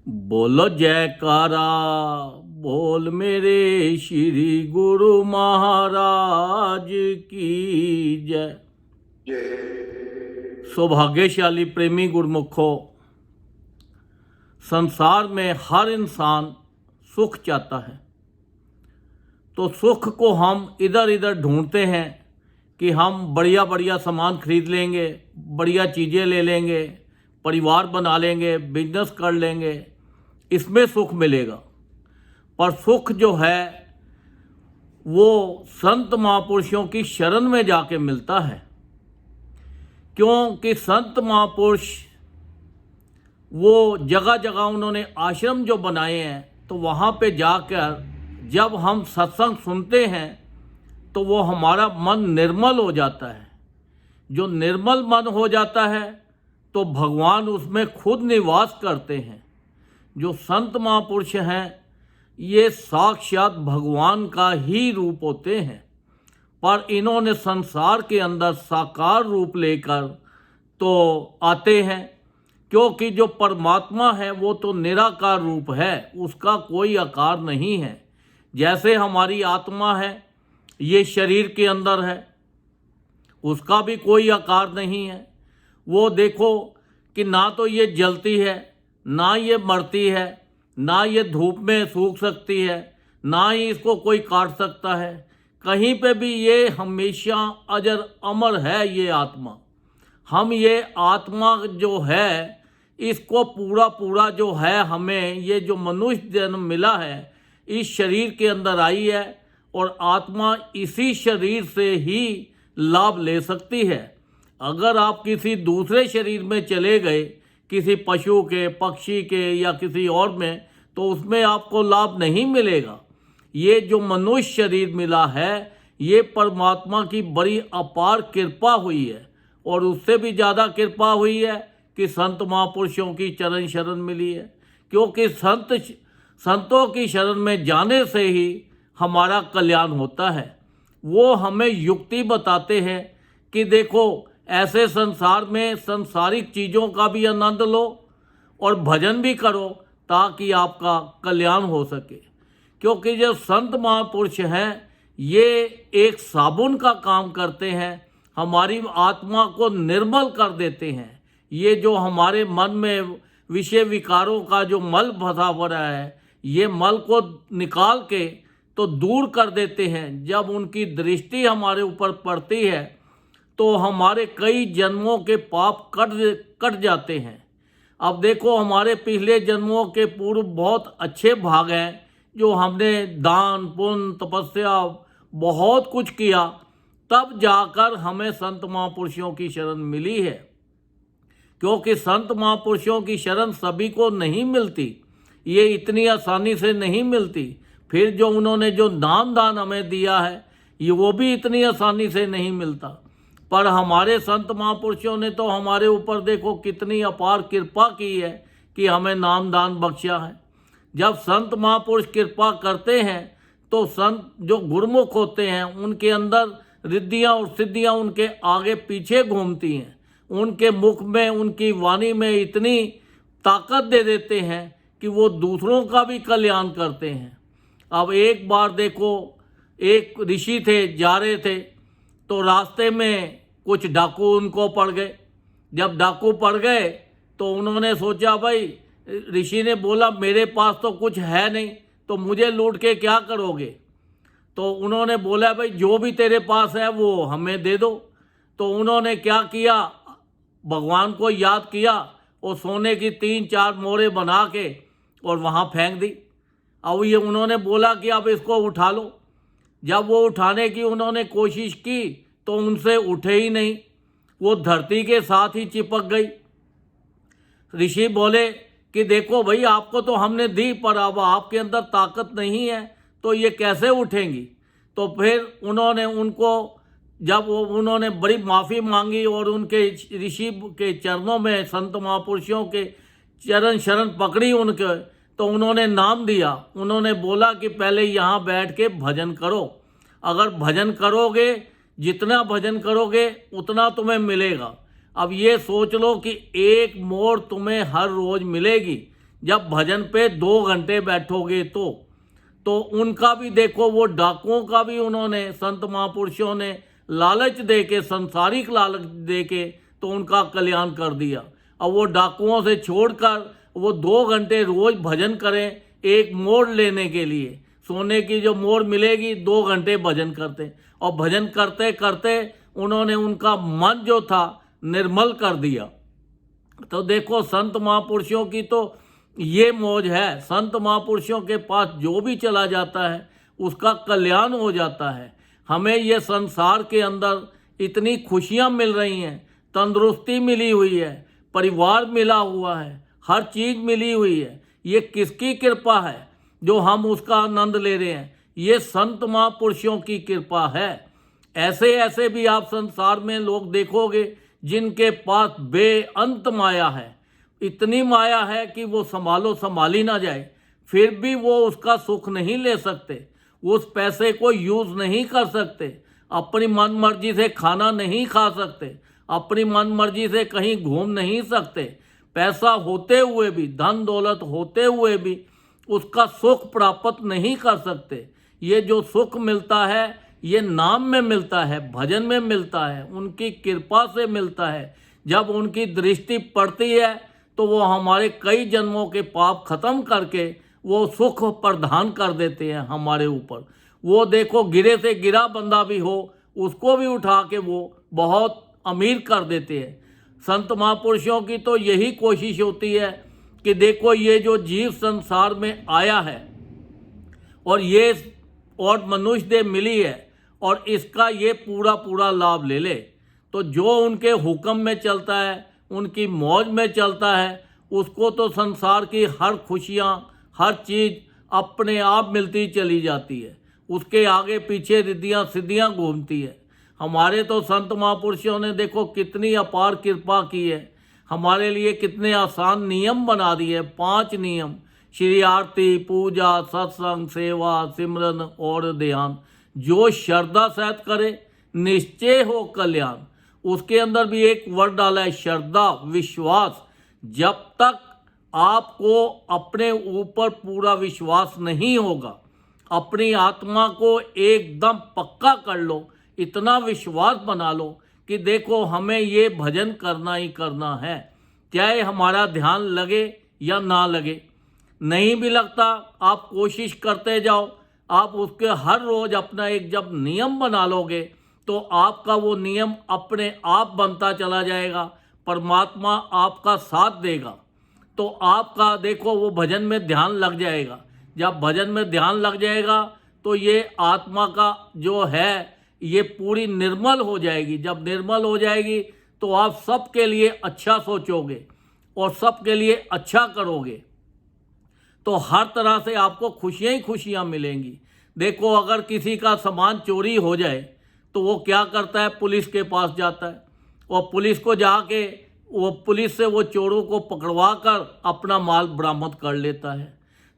बोलो जयकारा बोल मेरे श्री गुरु महाराज की जय। सौभाग्यशाली प्रेमी गुरमुखों, संसार में हर इंसान सुख चाहता है, तो सुख को हम इधर इधर ढूंढते हैं कि हम बढ़िया बढ़िया सामान खरीद लेंगे, बढ़िया चीज़ें ले लेंगे, परिवार बना लेंगे, बिजनेस कर लेंगे, इसमें सुख मिलेगा। पर सुख जो है वो संत महापुरुषों की शरण में जाके मिलता है, क्योंकि संत महापुरुष वो जगह जगह उन्होंने आश्रम जो बनाए हैं, तो वहाँ पे जाकर जब हम सत्संग सुनते हैं तो वो हमारा मन निर्मल हो जाता है। जो निर्मल मन हो जाता है तो भगवान उसमें खुद निवास करते हैं। जो संत महापुरुष हैं ये साक्षात भगवान का ही रूप होते हैं, पर इन्होंने संसार के अंदर साकार रूप लेकर तो आते हैं, क्योंकि जो परमात्मा है वो तो निराकार रूप है, उसका कोई आकार नहीं है। जैसे हमारी आत्मा है, ये शरीर के अंदर है, उसका भी कोई आकार नहीं है। वो देखो कि ना तो ये जलती है, ना ये मरती है, ना ये धूप में सूख सकती है, ना ही इसको कोई काट सकता है। कहीं पे भी ये हमेशा अजर अमर है ये आत्मा। हम ये आत्मा जो है इसको पूरा जो है, हमें ये जो मनुष्य जन्म मिला है इस शरीर के अंदर आई है, और आत्मा इसी शरीर से ही लाभ ले सकती है। अगर आप किसी दूसरे शरीर में चले गए, किसी पशु के, पक्षी के या किसी और में, तो उसमें आपको लाभ नहीं मिलेगा। ये जो मनुष्य शरीर मिला है ये परमात्मा की बड़ी अपार कृपा हुई है, और उससे भी ज़्यादा कृपा हुई है कि संत महापुरुषों की चरण शरण मिली है। क्योंकि संतों की शरण में जाने से ही हमारा कल्याण होता है। वो हमें युक्ति बताते हैं कि देखो ऐसे संसार में सांसारिक चीज़ों का भी आनंद लो और भजन भी करो, ताकि आपका कल्याण हो सके। क्योंकि जो संत महापुरुष हैं ये एक साबुन का काम करते हैं, हमारी आत्मा को निर्मल कर देते हैं। ये जो हमारे मन में विषय विकारों का जो मल फंसा पड़ा है, ये मल को निकाल के तो दूर कर देते हैं। जब उनकी दृष्टि हमारे ऊपर पड़ती है तो हमारे कई जन्मों के पाप कट जाते हैं। अब देखो हमारे पिछले जन्मों के पूर्व बहुत अच्छे भाग हैं, जो हमने दान पुण्य तपस्या बहुत कुछ किया, तब जाकर हमें संत महापुरुषों की शरण मिली है। क्योंकि संत महापुरुषों की शरण सभी को नहीं मिलती, ये इतनी आसानी से नहीं मिलती। फिर जो उन्होंने जो नाम दान हमें दिया है ये वो भी इतनी आसानी से नहीं मिलता। पर हमारे संत महापुरुषों ने तो हमारे ऊपर देखो कितनी अपार कृपा की है कि हमें नाम दान बख्शा है। जब संत महापुरुष कृपा करते हैं तो संत जो गुरुमुख होते हैं उनके अंदर रिद्धियाँ और सिद्धियाँ उनके आगे पीछे घूमती हैं। उनके मुख में, उनकी वाणी में इतनी ताकत दे देते हैं कि वो दूसरों का भी कल्याण करते हैं। अब एक बार देखो, एक ऋषि थे, जा रहे थे तो रास्ते में कुछ डाकू उनको पड़ गए। जब डाकू पड़ गए तो उन्होंने सोचा, भाई ऋषि ने बोला मेरे पास तो कुछ है नहीं, तो मुझे लूट के क्या करोगे। तो उन्होंने बोला भाई जो भी तेरे पास है वो हमें दे दो। तो उन्होंने क्या किया, भगवान को याद किया और सोने की 3-4 मोहरें बना के और वहाँ फेंक दी। अब ये उन्होंने बोला कि अब इसको उठा लो। जब वो उठाने की उन्होंने कोशिश की तो उनसे उठे ही नहीं, वो धरती के साथ ही चिपक गई। ऋषि बोले कि देखो भाई आपको तो हमने दी, पर अब आपके अंदर ताकत नहीं है तो ये कैसे उठेंगी। तो फिर उन्होंने उनको, जब वो उन्होंने बड़ी माफ़ी मांगी और उनके ऋषि के चरणों में, संत महापुरुषों के चरण शरण पकड़ी उनके, तो उन्होंने नाम दिया। उन्होंने बोला कि पहले यहाँ बैठ के भजन करो, अगर भजन करोगे, जितना भजन करोगे उतना तुम्हें मिलेगा। अब ये सोच लो कि एक मोर तुम्हें हर रोज़ मिलेगी, जब भजन पे 2 घंटे बैठोगे तो उनका भी देखो, वो डाकुओं का भी उन्होंने, संत महापुरुषों ने लालच दे के, संसारिक लालच दे के तो उनका कल्याण कर दिया। अब वो डाकुओं से छोड़कर वो 2 घंटे रोज भजन करें एक मोड़ लेने के लिए, सोने की जो मोड़ मिलेगी 2 घंटे भजन करते, और भजन करते करते उन्होंने उनका मन जो था निर्मल कर दिया। तो देखो संत महापुरुषों की तो ये मौज है, संत महापुरुषों के पास जो भी चला जाता है उसका कल्याण हो जाता है। हमें ये संसार के अंदर इतनी खुशियाँ मिल रही हैं, तंदुरुस्ती मिली हुई है, परिवार मिला हुआ है, हर चीज़ मिली हुई है। ये किसकी कृपा है जो हम उसका आनंद ले रहे हैं? ये संत महापुरुषों की कृपा है। ऐसे ऐसे भी आप संसार में लोग देखोगे जिनके पास बेअंत माया है, इतनी माया है कि वो संभालो संभाली ना जाए, फिर भी वो उसका सुख नहीं ले सकते, उस पैसे को यूज़ नहीं कर सकते, अपनी मन मर्जी से खाना नहीं खा सकते, अपनी मन मर्जी से कहीं घूम नहीं सकते, पैसा होते हुए भी, धन दौलत होते हुए भी उसका सुख प्राप्त नहीं कर सकते। ये जो सुख मिलता है ये नाम में मिलता है, भजन में मिलता है, उनकी कृपा से मिलता है। जब उनकी दृष्टि पड़ती है तो वो हमारे कई जन्मों के पाप खत्म करके वो सुख प्रदान कर देते हैं हमारे ऊपर। वो देखो गिरे से गिरा बंदा भी हो उसको भी उठा के वो बहुत अमीर कर देते हैं। संत महापुरुषों की तो यही कोशिश होती है कि देखो ये जो जीव संसार में आया है और मनुष्य देह मिली है और इसका ये पूरा पूरा लाभ ले ले, तो जो उनके हुक्म में चलता है, उनकी मौज में चलता है, उसको तो संसार की हर खुशियाँ, हर चीज़ अपने आप मिलती चली जाती है, उसके आगे पीछे रिद्धियाँ सिद्धियाँ घूमती है। हमारे तो संत महापुरुषों ने देखो कितनी अपार कृपा की है, हमारे लिए कितने आसान नियम बना दिए। 5 नियम, श्री आरती, पूजा, सत्संग, सेवा, सिमरन और ध्यान। जो श्रद्धा सहित करे निश्चय हो कल्याण। उसके अंदर भी एक वर्ड डाला है श्रद्धा, विश्वास। जब तक आपको अपने ऊपर पूरा विश्वास नहीं होगा, अपनी आत्मा को एकदम पक्का कर लो, इतना विश्वास बना लो कि देखो हमें ये भजन करना ही करना है, चाहे हमारा ध्यान लगे या ना लगे। नहीं भी लगता आप कोशिश करते जाओ, आप उसके हर रोज़ अपना एक जब नियम बना लोगे तो आपका वो नियम अपने आप बनता चला जाएगा, परमात्मा आपका साथ देगा, तो आपका देखो वो भजन में ध्यान लग जाएगा। जब भजन में ध्यान लग जाएगा तो ये आत्मा का जो है ये पूरी निर्मल हो जाएगी। जब निर्मल हो जाएगी तो आप सबके लिए अच्छा सोचोगे और सबके लिए अच्छा करोगे, तो हर तरह से आपको खुशियाँ ही खुशियाँ मिलेंगी। देखो अगर किसी का सामान चोरी हो जाए तो वो क्या करता है, पुलिस के पास जाता है और पुलिस को जाके वो पुलिस से वो चोरों को पकड़वा कर अपना माल बरामद कर लेता है।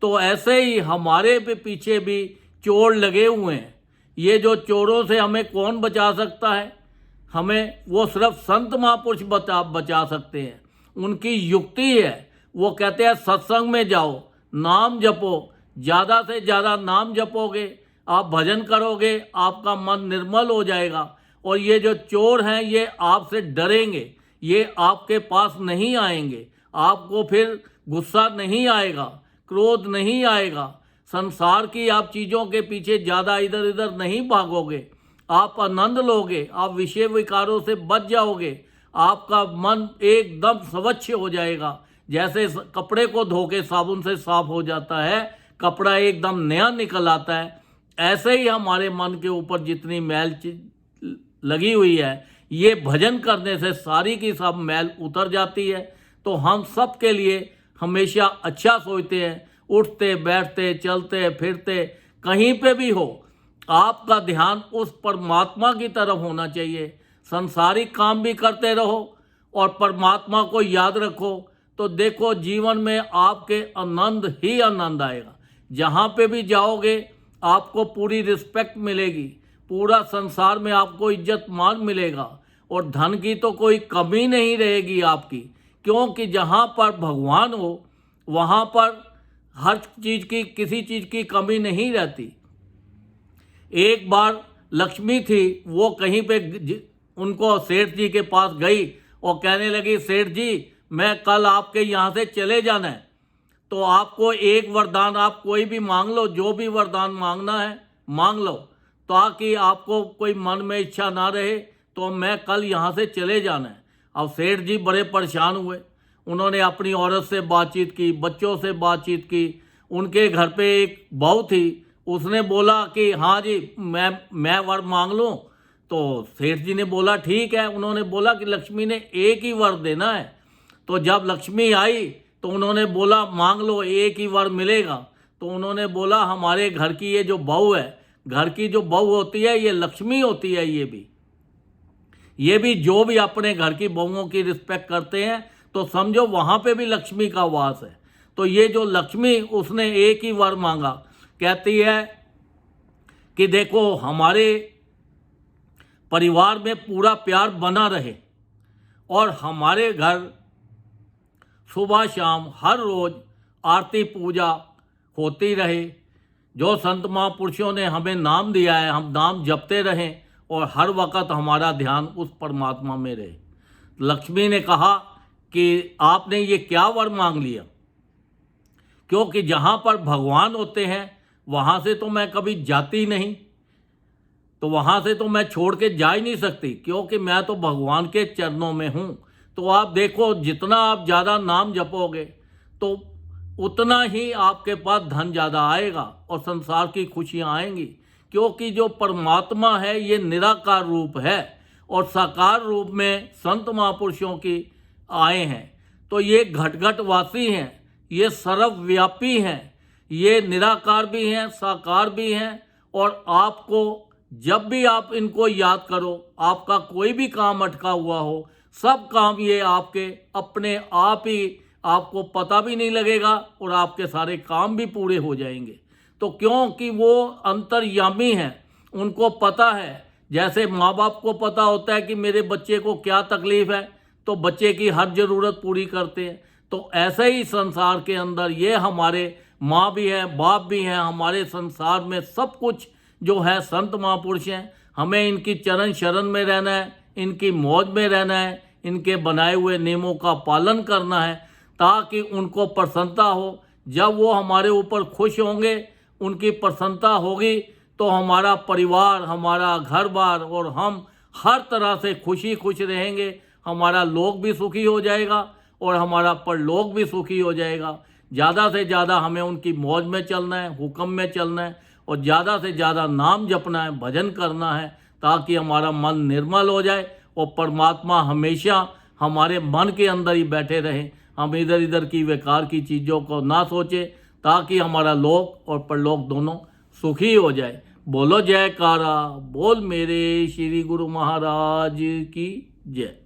तो ऐसे ही हमारे भी पीछे भी चोर लगे हुए हैं। ये जो चोरों से हमें कौन बचा सकता है? हमें वो सिर्फ संत महापुरुष बचा सकते हैं। उनकी युक्ति है, वो कहते हैं सत्संग में जाओ, नाम जपो, ज़्यादा से ज़्यादा नाम जपोगे, आप भजन करोगे, आपका मन निर्मल हो जाएगा और ये जो चोर हैं ये आपसे डरेंगे, ये आपके पास नहीं आएंगे, आपको फिर गुस्सा नहीं आएगा, क्रोध नहीं आएगा, संसार की आप चीज़ों के पीछे ज़्यादा इधर उधर नहीं भागोगे, आप आनंद लोगे, आप विषय विकारों से बच जाओगे, आपका मन एकदम स्वच्छ हो जाएगा। जैसे कपड़े को धो के साबुन से साफ हो जाता है, कपड़ा एकदम नया निकल आता है, ऐसे ही हमारे मन के ऊपर जितनी मैल लगी हुई है ये भजन करने से सारी की सब मैल उतर जाती है। तो हम सब के लिए हमेशा अच्छा सोचते हैं, उठते बैठते चलते फिरते कहीं पे भी हो, आपका ध्यान उस परमात्मा की तरफ होना चाहिए। संसारिक काम भी करते रहो और परमात्मा को याद रखो, तो देखो जीवन में आपके आनंद ही आनंद आएगा। जहाँ पे भी जाओगे आपको पूरी रिस्पेक्ट मिलेगी, पूरा संसार में आपको इज्जत मान मिलेगा और धन की तो कोई कमी नहीं रहेगी आपकी, क्योंकि जहाँ पर भगवान हो वहाँ पर हर चीज़ की, किसी चीज़ की कमी नहीं रहती। एक बार लक्ष्मी थी, वो कहीं पे उनको सेठ जी के पास गई और कहने लगी, सेठ जी मैं कल आपके यहाँ से चले जाना है, तो आपको एक वरदान, आप कोई भी मांग लो, जो भी वरदान मांगना है मांग लो, ताकि आपको कोई मन में इच्छा ना रहे, तो मैं कल यहाँ से चले जाना है। अब सेठ जी बड़े परेशान हुए। उन्होंने अपनी औरत से बातचीत की, बच्चों से बातचीत की। उनके घर पे एक बहू थी, उसने बोला कि हाँ जी मैं वर मांग लूँ। तो सेठ जी ने बोला ठीक है। उन्होंने बोला कि लक्ष्मी ने एक ही वर देना है। तो जब लक्ष्मी आई तो उन्होंने बोला मांग लो, एक ही वर मिलेगा। तो उन्होंने बोला हमारे घर की ये जो बहू है, घर की जो बहू होती है ये लक्ष्मी होती है। ये भी जो भी अपने घर की बहुओं की रिस्पेक्ट करते हैं तो समझो वहाँ पे भी लक्ष्मी का वास है। तो ये जो लक्ष्मी, उसने एक ही वर मांगा। कहती है कि देखो हमारे परिवार में पूरा प्यार बना रहे और हमारे घर सुबह शाम हर रोज़ आरती पूजा होती रहे। जो संत महापुरुषों ने हमें नाम दिया है, हम नाम जपते रहें और हर वक्त हमारा ध्यान उस परमात्मा में रहे। लक्ष्मी ने कहा कि आपने ये क्या वर मांग लिया, क्योंकि जहाँ पर भगवान होते हैं वहाँ से तो मैं कभी जाती नहीं, तो वहाँ से तो मैं छोड़ के जा ही नहीं सकती, क्योंकि मैं तो भगवान के चरणों में हूँ। तो आप देखो, जितना आप ज़्यादा नाम जपोगे तो उतना ही आपके पास धन ज़्यादा आएगा और संसार की खुशियाँ आएंगी। क्योंकि जो परमात्मा है ये निराकार रूप है और साकार रूप में संत महापुरुषों की आए हैं। तो ये घट घट वासी हैं, ये सर्वव्यापी हैं, ये निराकार भी हैं, साकार भी हैं। और आपको जब भी आप इनको याद करो, आपका कोई भी काम अटका हुआ हो, सब काम ये आपके अपने आप ही, आपको पता भी नहीं लगेगा और आपके सारे काम भी पूरे हो जाएंगे। तो क्योंकि वो अंतर्यामी हैं, उनको पता है। जैसे माँ बाप को पता होता है कि मेरे बच्चे को क्या तकलीफ़ है, तो बच्चे की हर ज़रूरत पूरी करते हैं। तो ऐसे ही संसार के अंदर ये हमारे माँ भी हैं, बाप भी हैं। हमारे संसार में सब कुछ जो है संत महापुरुष हैं। हमें इनकी चरण शरण में रहना है, इनकी मौज में रहना है, इनके बनाए हुए नियमों का पालन करना है, ताकि उनको प्रसन्नता हो। जब वो हमारे ऊपर खुश होंगे, उनकी प्रसन्नता होगी, तो हमारा परिवार, हमारा घर बार और हम हर तरह से खुश रहेंगे। हमारा लोक भी सुखी हो जाएगा और हमारा परलोक भी सुखी हो जाएगा। ज़्यादा से ज़्यादा हमें उनकी मौज में चलना है, हुक्म में चलना है और ज़्यादा से ज़्यादा नाम जपना है, भजन करना है, ताकि हमारा मन निर्मल हो जाए और परमात्मा हमेशा हमारे मन के अंदर ही बैठे रहें। हम इधर इधर की बेकार की चीज़ों को ना सोचें, ताकि हमारा लोक और परलोक दोनों सुखी हो जाए। बोलो जयकारा, बोल मेरे श्री गुरु महाराज की जय।